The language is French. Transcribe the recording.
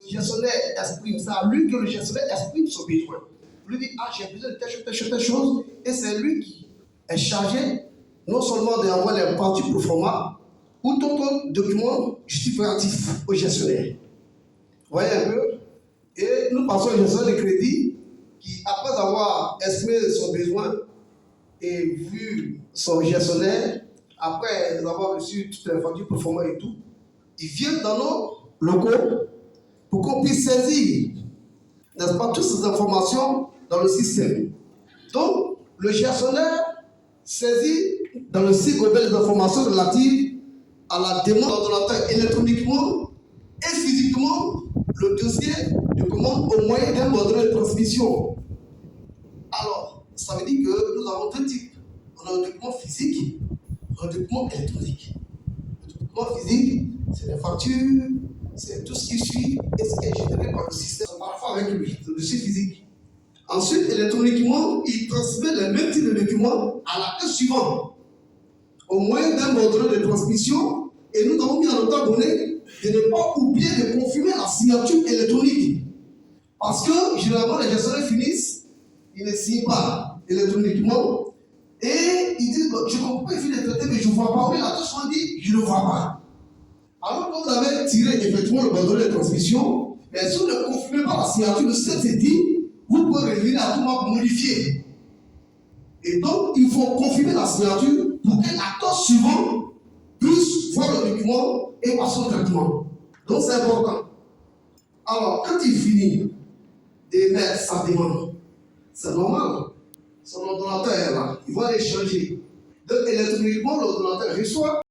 gestionnaire exprime, c'est à lui que le gestionnaire exprime son besoin. Lui dit, ah, j'ai besoin de telle chose, et c'est lui qui est chargé non seulement d'envoyer les parties pro forma ou tout autre document justificatif au gestionnaire. Vous voyez un peu? Et nous passons au gestionnaire de crédit qui, après avoir exprimé son besoin et vu son gestionnaire, après avoir reçu toutes les factures pro forma et tout, il vient dans nos locaux pour qu'on puisse saisir, n'est-ce pas, toutes ces informations dans le système. Donc, le gestionnaire saisit dans le site global les informations relatives à la demande d'ordonnateur électroniquement et physiquement le dossier de commande au moyen d'un ordre de transmission. Alors, ça veut dire que nous avons deux types. On a un document physique, un document électronique. Le document physique, c'est les factures, c'est tout ce qui suit et ce qui est généré par le système, parfois avec lui, le dossier physique. Ensuite, électroniquement, il transmet les mêmes types de documents à l'acte suivant, au moyen d'un ordre de transmission, et nous avons mis en autant donné de ne pas oublier de confirmer la signature électronique. Parce que généralement, les gestionnaires finissent, ils ne signent pas électroniquement, et ils disent, je comprends, il finit de traiter, mais je ne vois pas. Oui, la touche dit, je ne vois pas. Alors que vous avez tiré effectivement le ordre de transmission, mais si vous ne confirmez pas la signature de cette dit, vous pouvez revenir à tout moment pour modifier. Et donc, il faut confirmer la signature pour que l'acteur suivant puisse voir le document et passer au traitement. Donc, c'est important. Alors, quand il finit d'émettre sa demande, c'est normal. Son ordonnateur est là. Il va échanger. Donc, électroniquement, l'ordonnateur reçoit